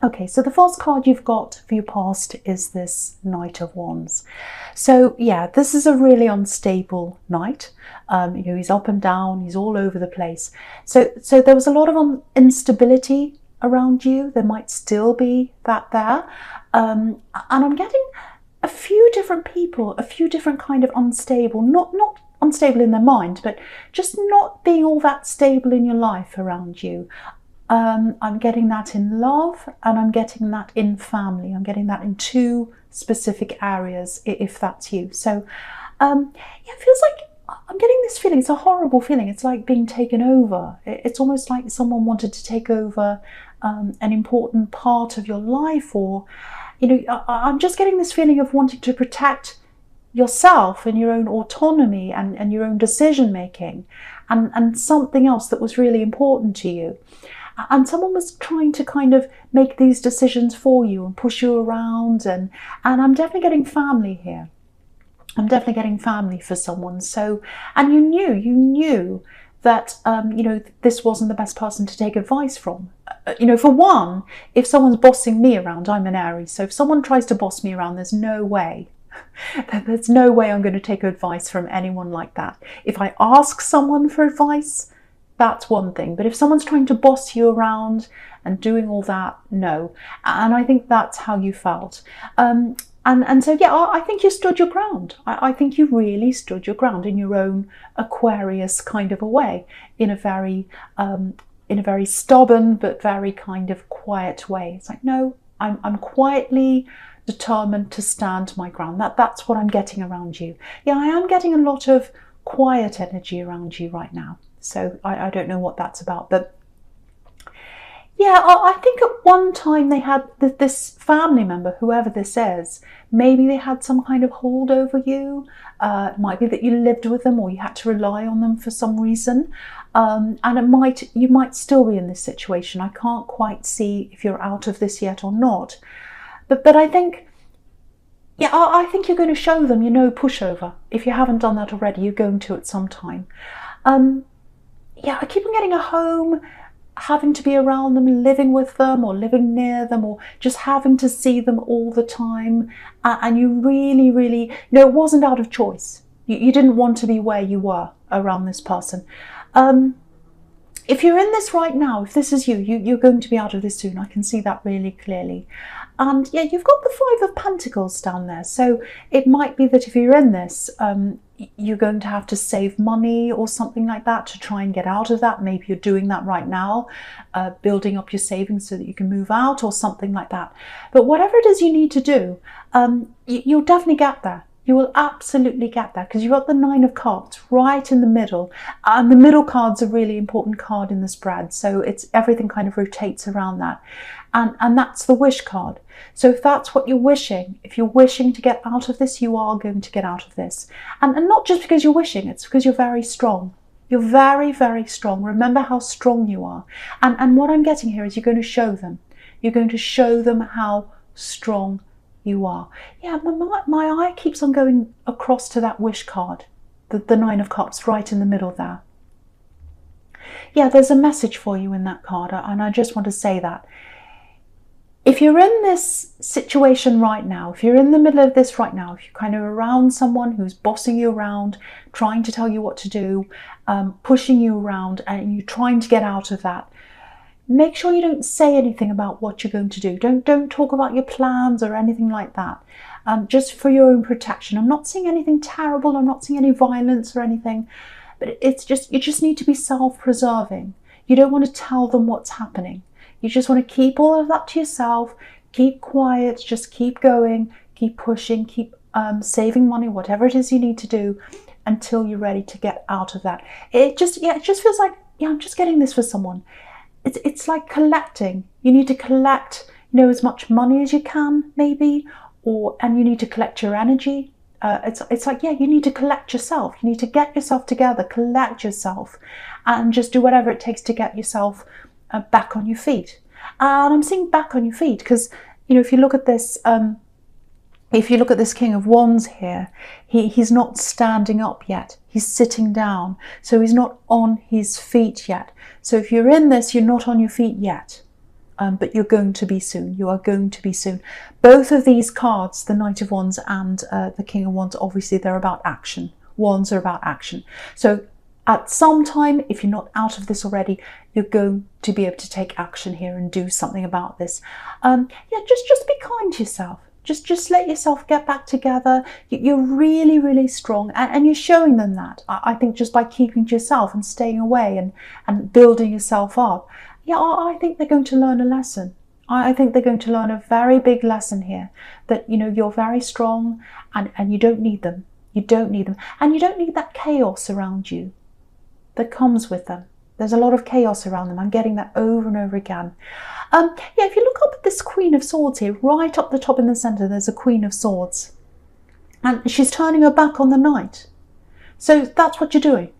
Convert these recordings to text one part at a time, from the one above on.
Okay, so the false card you've got for your past is this Knight of Wands. So yeah, this is a really unstable knight. He's up and down, he's all over the place. So there was a lot of instability around you. There might still be that there. And I'm getting a few different people, a few different kind of unstable, not unstable in their mind, but just not being all that stable in your life around you. I'm getting that in love, and I'm getting that in family. I'm getting that in two specific areas, if that's you. So it feels like I'm getting this feeling. It's a horrible feeling. It's like being taken over. It's almost like someone wanted to take over an important part of your life, or I'm just getting this feeling of wanting to protect yourself and your own autonomy and your own decision making, and something else that was really important to you. And someone was trying to kind of make these decisions for you and push you around, and I'm definitely getting family here. I'm definitely getting family for someone. So, and you knew that this wasn't the best person to take advice from. For one, if someone's bossing me around, I'm an Aries, so if someone tries to boss me around, there's no way I'm going to take advice from anyone like that. If I ask someone for advice, that's one thing. But if someone's trying to boss you around and doing all that, no. And I think that's how you felt. And so, yeah, I think you stood your ground. I think you really stood your ground in your own Aquarius kind of a way, in a very stubborn but very kind of quiet way. It's like, no, I'm quietly determined to stand my ground. That's what I'm getting around you. Yeah, I am getting a lot of quiet energy around you right now. So I don't know what that's about, but yeah, I think at one time they had this family member, whoever this is, maybe they had some kind of hold over you. It might be that you lived with them, or you had to rely on them for some reason. And you might still be in this situation. I can't quite see if you're out of this yet or not. But I think, yeah, I think you're going to show them, pushover. If you haven't done that already, you're going to at some time. Yeah, I keep on getting a home, having to be around them, living with them, or living near them, or just having to see them all the time. And you really, really, it wasn't out of choice. You didn't want to be where you were around this person. If you're in this right now, if this is you're going to be out of this soon. I can see that really clearly. And yeah, you've got the 5 of Pentacles down there. So it might be that if you're in this, you're going to have to save money or something like that to try and get out of that. Maybe you're doing that right now, building up your savings so that you can move out or something like that. But whatever it is you need to do, you'll definitely get there. You will absolutely get there, because you've got the 9 of Cups right in the middle. And the middle card's a really important card in the spread. So everything kind of rotates around that. And that's the wish card. So if that's what you're wishing, if you're wishing to get out of this, you are going to get out of this. And not just because you're wishing, it's because you're very strong. You're very, very strong. Remember how strong you are. And what I'm getting here is you're going to show them. You're going to show them how strong you are. Yeah, my eye keeps on going across to that wish card, the 9 of Cups right in the middle there. Yeah, there's a message for you in that card, and I just want to say that. If you're in this situation right now, if you're in the middle of this right now, if you're kind of around someone who's bossing you around, trying to tell you what to do, pushing you around, and you're trying to get out of that, make sure you don't say anything about what you're going to do. Don't talk about your plans or anything like that. Just for your own protection. I'm not seeing anything terrible. I'm not seeing any violence or anything. But it's just, you just need to be self-preserving. You don't want to tell them what's happening. You just want to keep all of that to yourself. Keep quiet. Just keep going. Keep pushing. Keep saving money. Whatever it is you need to do until you're ready to get out of that. It just feels like, yeah, I'm just getting this for someone. It's like collecting. You need to collect, as much money as you can, maybe, and you need to collect your energy. It's like, yeah, you need to collect yourself. You need to get yourself together, collect yourself, and just do whatever it takes to get yourself back on your feet. And I'm seeing back on your feet because, if you look at this, King of Wands here, he's not standing up yet. He's sitting down. So he's not on his feet yet. So if you're in this, you're not on your feet yet. but you're going to be soon. You are going to be soon. Both of these cards, the Knight of Wands and the King of Wands, obviously they're about action. Wands are about action. So at some time, if you're not out of this already, you're going to be able to take action here and do something about this. Yeah, just be kind to yourself. Just let yourself get back together. You're really, really strong, and you're showing them that. I think just by keeping to yourself and staying away and building yourself up. Yeah, I think they're going to learn a lesson. I think they're going to learn a very big lesson here, that, you know, you're very strong and you don't need them. You don't need them. And you don't need that chaos around you that comes with them. There's a lot of chaos around them. I'm getting that over and over again. Yeah, if you look up at this Queen of Swords here, right up the top in the centre, there's a Queen of Swords. And she's turning her back on the Knight. So that's what you're doing.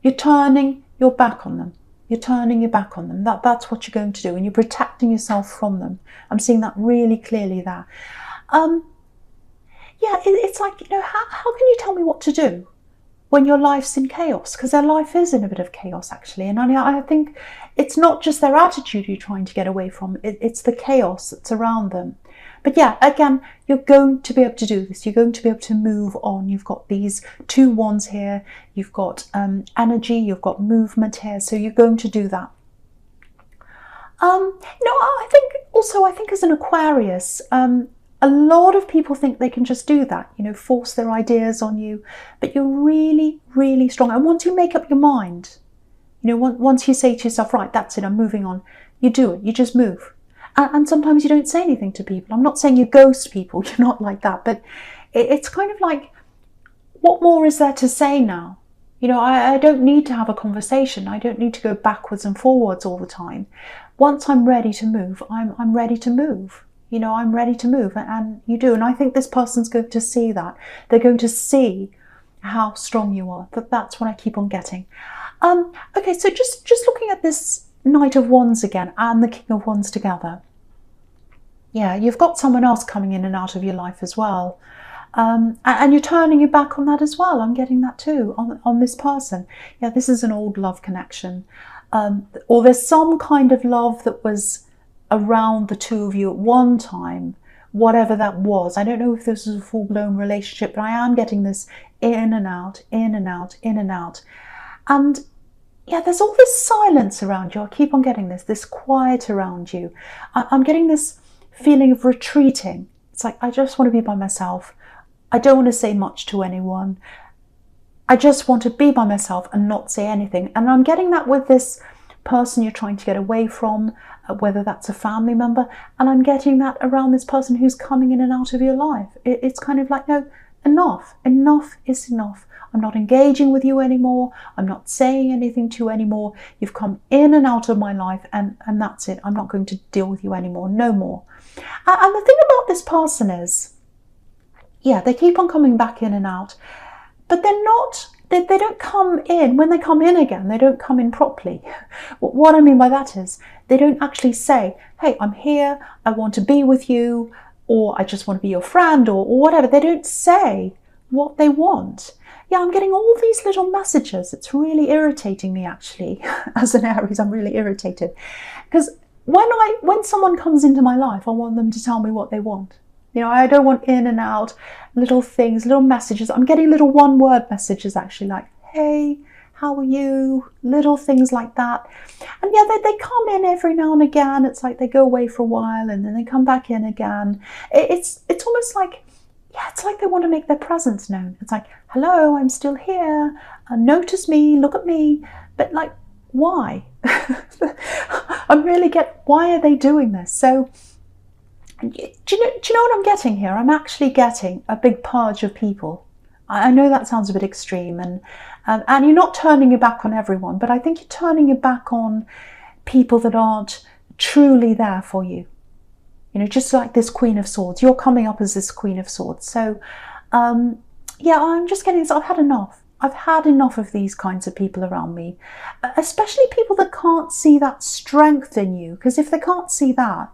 You're turning your back on them. You're turning your back on them. That's what you're going to do. And you're protecting yourself from them. I'm seeing that really clearly there. Yeah, it's like, you know, how can you tell me what to do when your life's in chaos? Because their life is in a bit of chaos, actually. And I think it's not just their attitude you're trying to get away from. It's the chaos that's around them. But yeah, again, you're going to be able to do this. You're going to be able to move on. You've got these two wands here. You've got energy. You've got movement here. So you're going to do that. You know, I think as an Aquarius, a lot of people think they can just do that, you know, force their ideas on you, but you're really, really strong. And once you make up your mind, you know, once you say to yourself, right, that's it, I'm moving on, you do it, you just move. And sometimes you don't say anything to people. I'm not saying you ghost people, you're not like that, but it's kind of like, what more is there to say now? You know, I don't need to have a conversation. I don't need to go backwards and forwards all the time. Once I'm ready to move, I'm ready to move. You know, I'm ready to move, and you do. And I think this person's going to see that. They're going to see how strong you are. That's what I keep on getting. Okay, so just looking at this Knight of Wands again and the King of Wands together. Yeah, you've got someone else coming in and out of your life as well. And you're turning your back on that as well. I'm getting that too, on this person. Yeah, this is an old love connection. Or there's some kind of love that was around the two of you at one time, whatever that was. I don't know if this is a full-blown relationship, but I am getting this in and out, in and out, in and out. And yeah, there's all this silence around you. I keep on getting this quiet around you. I'm getting this feeling of retreating. It's like, I just want to be by myself. I don't want to say much to anyone. I just want to be by myself and not say anything. And I'm getting that with this person you're trying to get away from, whether that's a family member, and I'm getting that around this person who's coming in and out of your life. It's kind of like, no, enough is enough. I'm not engaging with you anymore. I'm not saying anything to you anymore. You've come in and out of my life, and that's it. I'm not going to deal with you anymore, no more. And the thing about this person is, yeah, they keep on coming back in and out, but they're not, they don't come in. When they come in again, they don't come in properly. What I mean by that is, they don't actually say, hey, I'm here, I want to be with you, or I just want to be your friend, or whatever. They don't say what they want. Yeah, I'm getting all these little messages. It's really irritating me, actually. As an Aries, I'm really irritated. Because when someone comes into my life, I want them to tell me what they want. You know, I don't want in and out, little things, little messages. I'm getting little one-word messages, actually, like, hey, how are you? Little things like that. And yeah, they come in every now and again. It's like they go away for a while and then they come back in again. It's almost like, yeah, it's like they want to make their presence known. It's like, hello, I'm still here. Notice me, look at me. But like, why? I really get, why are they doing this? So, do you know what I'm getting here? I'm actually getting a big purge of people. I know that sounds a bit extreme, and you're not turning your back on everyone, but I think you're turning your back on people that aren't truly there for you. You know, just like this Queen of Swords. You're coming up as this Queen of Swords. So, yeah, I'm just getting this. I've had enough. I've had enough of these kinds of people around me, especially people that can't see that strength in you. Because if they can't see that,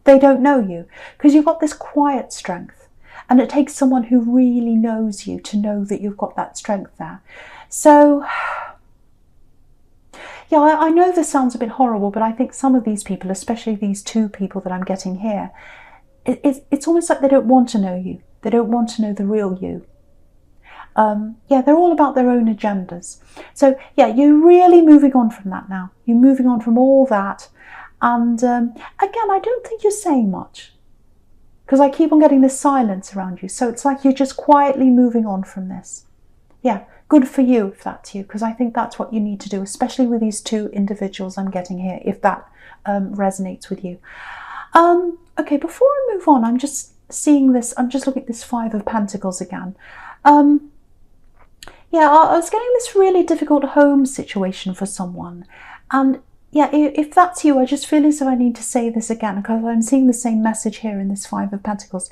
they don't know you. Because you've got this quiet strength. And it takes someone who really knows you to know that you've got that strength there. So, Yeah, I know this sounds a bit horrible, but I think some of these people, especially these two people that I'm getting here, it's almost like they don't want to know you. They don't want to know the real you. Yeah, they're all about their own agendas. So yeah, you're really moving on from that now. You're moving on from all that. And again, I don't think you're saying much, because I keep on getting this silence around you. So it's like you're just quietly moving on from this. Yeah, good for you if that's you, because I think that's what you need to do, especially with these two individuals I'm getting here, if that resonates with you. Okay, before I move on, I'm just seeing this, I'm just looking at this Five of Pentacles again. Yeah, I was getting this really difficult home situation for someone. And yeah, if that's you, I just feel as though I need to say this again, because I'm seeing the same message here in this Five of Pentacles.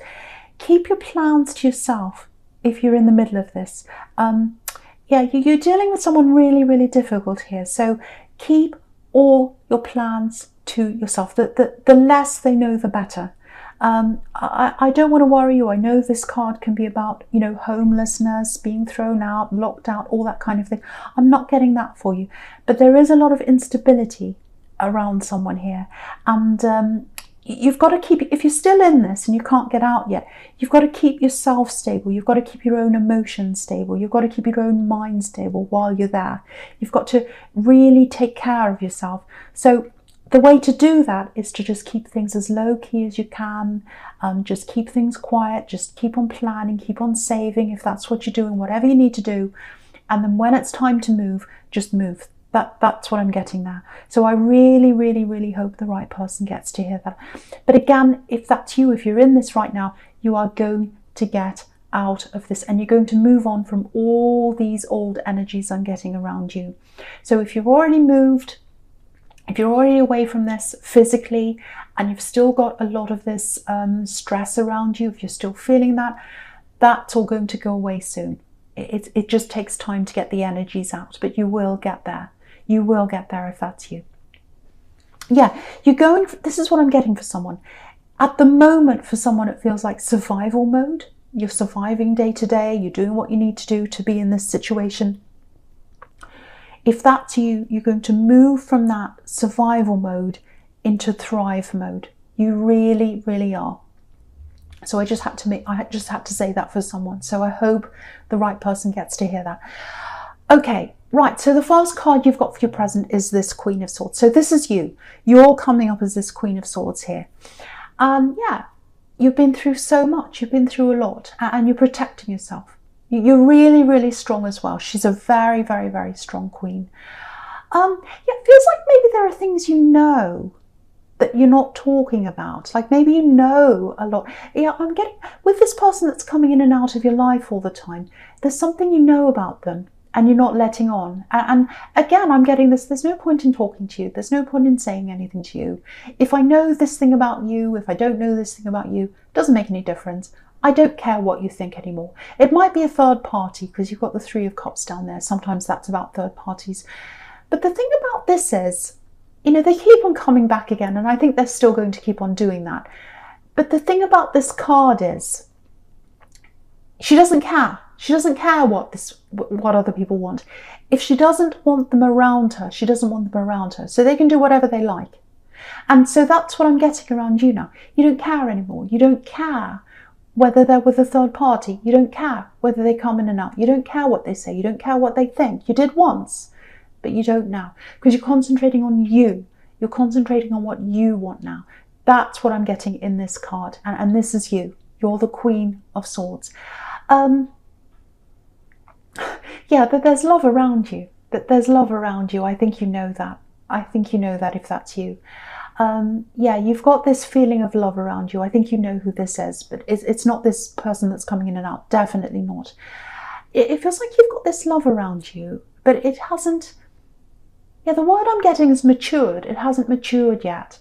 Keep your plans to yourself if you're in the middle of this. Yeah, you're dealing with someone really, really difficult here. So keep all your plans to yourself. The less they know, the better. I don't want to worry you. I know this card can be about, you know, homelessness, being thrown out, locked out, all that kind of thing. I'm not getting that for you. But there is a lot of instability around someone here. And you've got to keep, if you're still in this and you can't get out yet, you've got to keep yourself stable. You've got to keep your own emotions stable. You've got to keep your own mind stable while you're there. You've got to really take care of yourself. So the way to do that is to just keep things as low key as you can. Just keep things quiet. Just keep on planning, keep on saving if that's what you're doing, whatever you need to do. And then when it's time to move, just move. That's what I'm getting there. So I really, really, really hope the right person gets to hear that. But again, if that's you, if you're in this right now, you are going to get out of this and you're going to move on from all these old energies I'm getting around you. So if you've already moved, if you're already away from this physically and you've still got a lot of this stress around you, if you're still feeling that, that's all going to go away soon. It just takes time to get the energies out, but you will get there. You will get there if that's you. Yeah, you're going, this is what I'm getting for someone. At the moment, for someone, it feels like survival mode. You're surviving day to day. You're doing what you need to do to be in this situation. If that's you, you're going to move from that survival mode into thrive mode. You really, really are. So I just had to say that for someone. So I hope the right person gets to hear that. Okay, right. So the first card you've got for your present is this Queen of Swords. So this is you. You're coming up as this Queen of Swords here. Yeah, you've been through so much. You've been through a lot, and you're protecting yourself. You're really, really strong as well. She's a very, very, very strong queen. Yeah, it feels like maybe there are things you know that you're not talking about. Like maybe you know a lot. Yeah, I'm getting, with this person that's coming in and out of your life all the time, there's something you know about them and you're not letting on. And again, I'm getting this, there's no point in talking to you. There's no point in saying anything to you. If I know this thing about you, if I don't know this thing about you, it doesn't make any difference. I don't care what you think anymore. It might be a third party because you've got the Three of Cups down there. Sometimes that's about third parties. But the thing about this is, you know, they keep on coming back again, and I think they're still going to keep on doing that. But the thing about this card is, she doesn't care. She doesn't care what other people want. If she doesn't want them around her, she doesn't want them around her. So they can do whatever they like. And so that's what I'm getting around you now. You don't care anymore. You don't care whether they're with a third party. You don't care whether they come in and out. You don't care what they say. You don't care what they think. You did once, but you don't now, because you're concentrating on you. You're concentrating on what you want now. That's what I'm getting in this card. And this is you. You're the Queen of Swords. Yeah, that there's love around you. That there's love around you. I think you know that. I think you know that if that's you. Yeah, you've got this feeling of love around you. I think you know who this is, but it's not this person that's coming in and out. Definitely not. It feels like you've got this love around you, but it hasn't. Yeah, the word I'm getting is matured. It hasn't matured yet.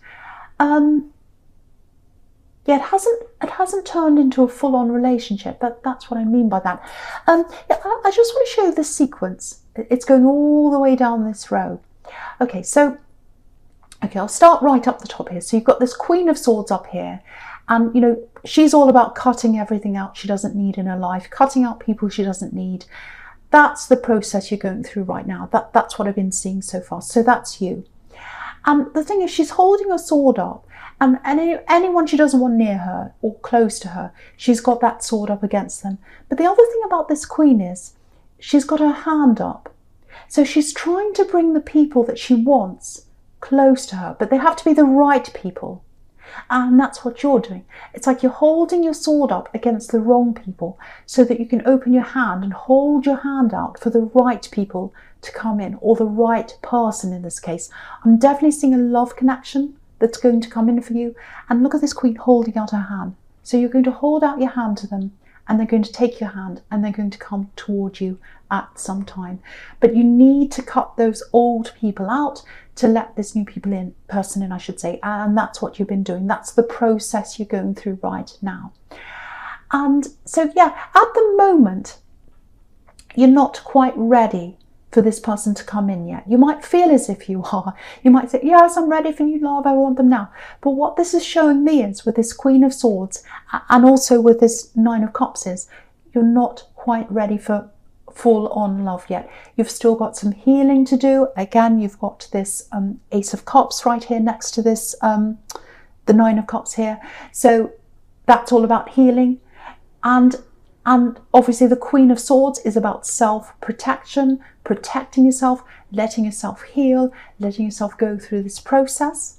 Yeah, it hasn't turned into a full-on relationship. That's what I mean by that. Yeah, I just want to show you this sequence. It's going all the way down this row. Okay, so I'll start right up the top here. So you've got this Queen of Swords up here, and you know, she's all about cutting everything out she doesn't need in her life, cutting out people she doesn't need. that's the process you're going through right now. That's what I've been seeing so far. So that's you. And the thing is, she's holding her sword up, and anyone she doesn't want near her or close to her, she's got that sword up against them. But the other thing about this queen is she's got her hand up. So she's trying to bring the people that she wants close to her, but they have to be the right people. And that's what you're doing. It's like you're holding your sword up against the wrong people so that you can open your hand and hold your hand out for the right people to come in, or the right person in this case. I'm definitely seeing a love connection that's going to come in for you. And look at this queen holding out her hand. So you're going to hold out your hand to them, and they're going to take your hand, and they're going to come toward you at some time. But you need to cut those old people out to let this new person in, I should say. And that's what you've been doing. That's the process you're going through right now. And so, yeah, at the moment, you're not quite ready for this person to come in yet. You might feel as if you are. You might say, yes, I'm ready for new love, I want them now. But what this is showing me is, with this Queen of Swords and also with this Nine of Cups, is you're not quite ready for full-on love yet. You've still got some healing to do. Again, you've got this Ace of Cups right here next to this, the Nine of Cups here. So that's all about healing. And obviously the Queen of Swords is about self-protection, protecting yourself, letting yourself heal, letting yourself go through this process.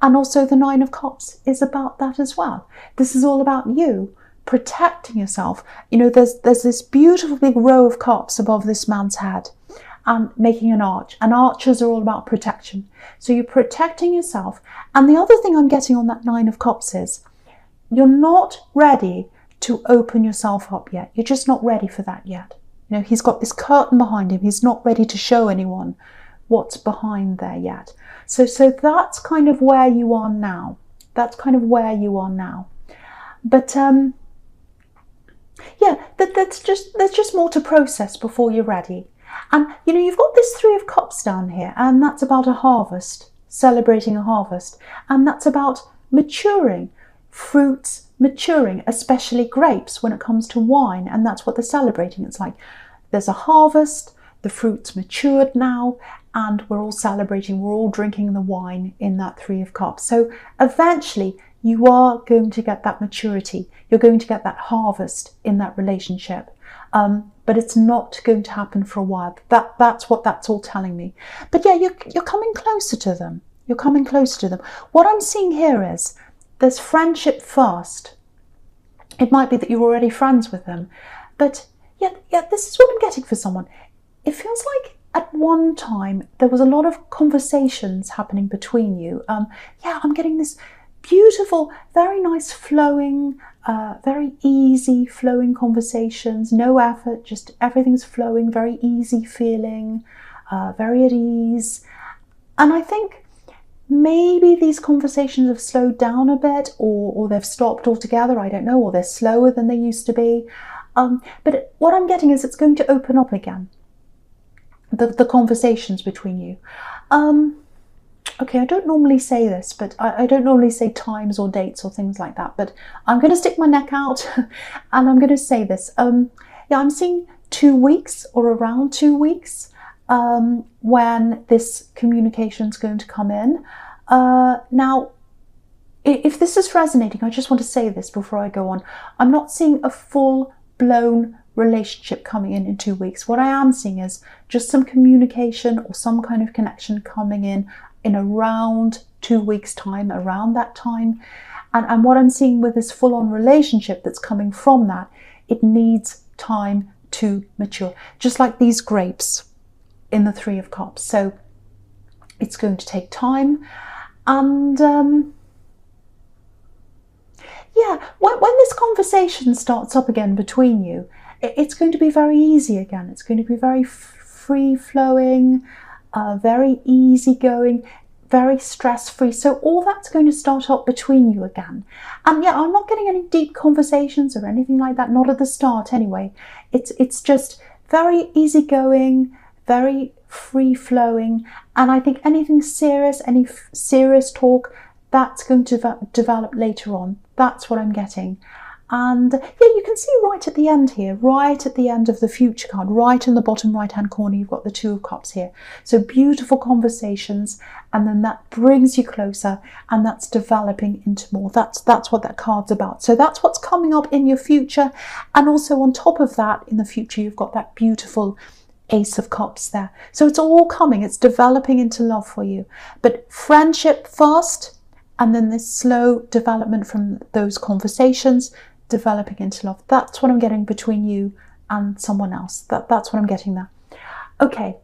And also the Nine of Cups is about that as well. This is all about you protecting yourself. You know, there's this beautiful big row of cups above this man's head and making an arch. And arches are all about protection. So you're protecting yourself. And the other thing I'm getting on that Nine of Cups is you're not ready to open yourself up yet. You're just not ready for that yet. You know, he's got this curtain behind him. He's not ready to show anyone what's behind there yet. So that's kind of where you are now. That's kind of where you are now. But yeah, there's just more to process before you're ready. And you know, you've got this Three of Cups down here, and that's about a harvest, celebrating a harvest, and that's about maturing, fruits maturing, especially grapes when it comes to wine, and that's what they're celebrating. It's like there's a harvest, the fruit's matured now, and we're all celebrating, we're all drinking the wine in that Three of Cups. So eventually you are going to get that maturity, you're going to get that harvest in that relationship, but it's not going to happen for a while. That's what that's all telling me. But yeah, you're coming closer to them. You're coming closer to them. What I'm seeing here is there's friendship first. It might be that you're already friends with them, but yeah, this is what I'm getting for someone. It feels like at one time there was a lot of conversations happening between you. Yeah, I'm getting this beautiful, very nice flowing, very easy flowing conversations, no effort, just everything's flowing, very easy feeling, very at ease. And I think maybe these conversations have slowed down a bit, or they've stopped altogether, I don't know, or they're slower than they used to be. But what I'm getting is it's going to open up again, the conversations between you. Okay, I don't normally say this, but I don't normally say times or dates or things like that, but I'm going to stick my neck out and I'm going to say this. Yeah, I'm seeing 2 weeks or around 2 weeks when this communication is going to come in. Now, if this is resonating, I just want to say this before I go on. I'm not seeing a full-blown relationship coming in 2 weeks. What I am seeing is just some communication or some kind of connection coming in around 2 weeks' time, around that time. And what I'm seeing with this full-on relationship that's coming from that, it needs time to mature. Just like these grapes in the Three of Cups. So it's going to take time. And yeah, when this conversation starts up again between you, it's going to be very easy again. It's going to be very free-flowing, very easygoing, very stress-free. So all that's going to start up between you again. And yeah, I'm not getting any deep conversations or anything like that, not at the start anyway. It's just very easygoing, very free-flowing, and I think anything serious, any serious talk, that's going to develop later on. That's what I'm getting. And yeah, you can see right at the end here, right at the end of the future card, right in the bottom right hand corner, you've got the Two of Cups here. So beautiful conversations, and then that brings you closer, and that's developing into more. That's what that card's about. So that's what's coming up in your future. And also on top of that, in the future, you've got that beautiful Ace of Cups there. So it's all coming, it's developing into love for you. But friendship first, and then this slow development from those conversations, developing into love. That's what I'm getting between you and someone else. That's what I'm getting there. Okay.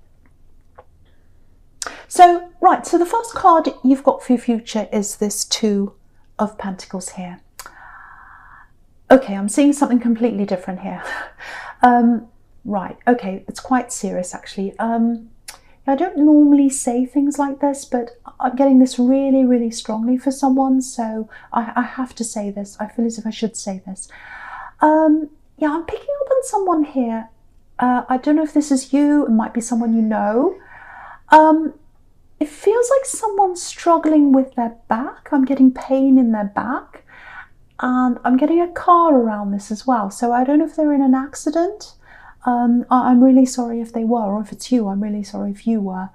So, right, so the first card you've got for your future is this Two of Pentacles here. Okay, I'm seeing something completely different here. Right, okay, it's quite serious actually. I don't normally say things like this, but I'm getting this really, really strongly for someone, so I have to say this. I feel as if I should say this. Yeah, I'm picking up on someone here. I don't know if this is you, it might be someone you know. It feels like someone's struggling with their back. I'm getting pain in their back, and I'm getting a car around this as well. So I don't know if they're in an accident. I'm really sorry if they were, or if it's you, I'm really sorry if you were.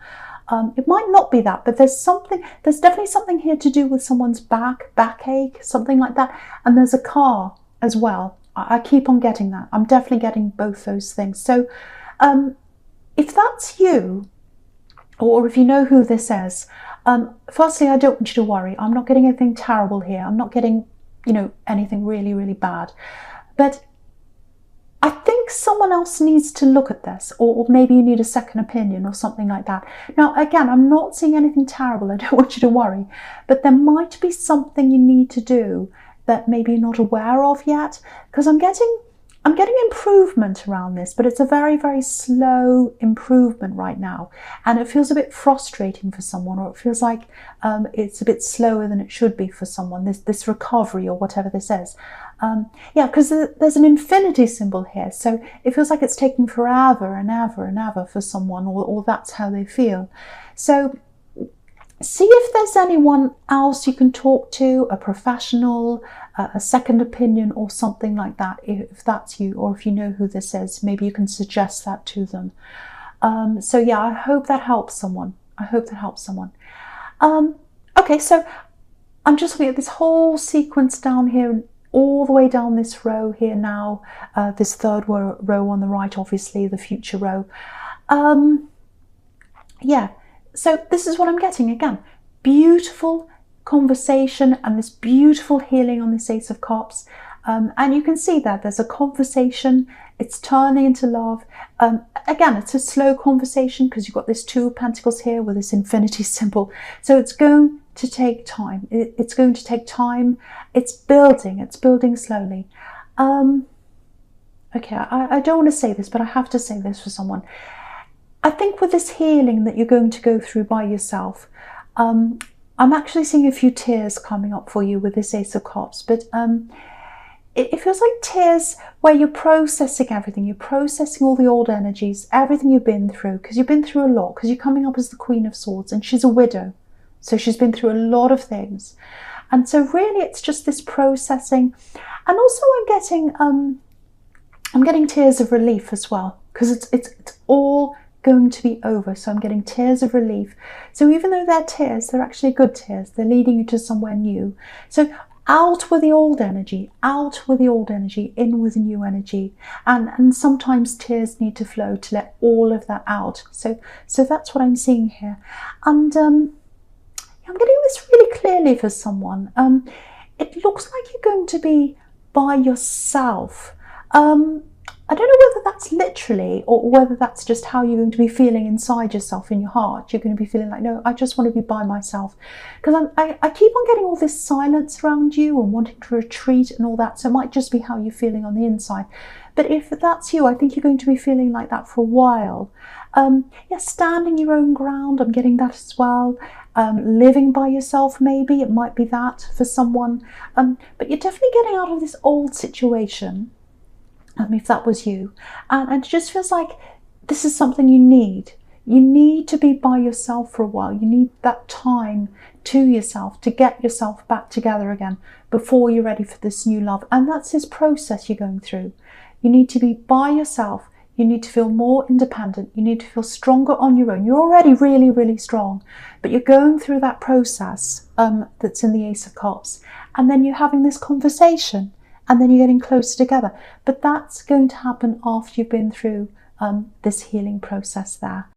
It might not be that, but there's definitely something here to do with someone's backache, something like that. And there's a car as well. I keep on getting that. I'm definitely getting both those things. So if that's you, or if you know who this is, firstly, I don't want you to worry. I'm not getting anything terrible here. I'm not getting, anything really, really bad. But I think someone else needs to look at this, or maybe you need a second opinion or something like that. Now, again, I'm not seeing anything terrible. I don't want you to worry, but there might be something you need to do that maybe you're not aware of yet, because I'm getting improvement around this, but it's a very, very slow improvement right now, and it feels a bit frustrating for someone, or it feels like it's a bit slower than it should be for someone, this recovery or whatever this is. Yeah, because there's an infinity symbol here, so it feels like it's taking forever and ever and ever for someone, or that's how they feel. So see if there's anyone else you can talk to, a professional, a second opinion or something like that, if that's you, or if you know who this is, maybe you can suggest that to them. So yeah, I hope that helps someone. I hope that helps someone. Okay, so I'm just looking at this whole sequence down here, all the way down this row here now, this third row on the right, obviously, the future row. Yeah. So this is what I'm getting again. Beautiful conversation and this beautiful healing on this Ace of Cups. And you can see that there's a conversation. It's turning into love. Again, it's a slow conversation because you've got this Two of Pentacles here with this infinity symbol. So it's going to take time. It's going to take time. It's building slowly. Okay, I don't want to say this, but I have to say this for someone. I think with this healing that you're going to go through by yourself, I'm actually seeing a few tears coming up for you with this Ace of Cups, but it feels like tears where you're processing everything. You're processing all the old energies, everything you've been through, because you've been through a lot, because you're coming up as the Queen of Swords, and she's a widow, so she's been through a lot of things. And so really it's just this processing. And also I'm getting tears of relief as well, because it's all going to be over. So I'm getting tears of relief. So even though they're tears, they're actually good tears. They're leading you to somewhere new. So out with the old energy, out with the old energy, in with the new energy. And sometimes tears need to flow to let all of that out. So that's what I'm seeing here. And I'm getting this really clearly for someone. It looks like you're going to be by yourself. I don't know whether that's literally or whether that's just how you're going to be feeling inside yourself, in your heart. You're going to be feeling like, no, I just want to be by myself. Because I keep on getting all this silence around you and wanting to retreat and all that. So it might just be how you're feeling on the inside. But if that's you, I think you're going to be feeling like that for a while. Yeah, standing your own ground, I'm getting that as well. Living by yourself, maybe, it might be that for someone. But you're definitely getting out of this old situation. If that was you, and it just feels like this is something you need. You need to be by yourself for a while. You need that time to yourself to get yourself back together again before you're ready for this new love. And that's this process you're going through. You need to be by yourself. You need to feel more independent. You need to feel stronger on your own. You're already really, really strong, but you're going through that process that's in the Ace of Cups. And then you're having this conversation, and then you're getting closer together. But that's going to happen after you've been through this healing process there.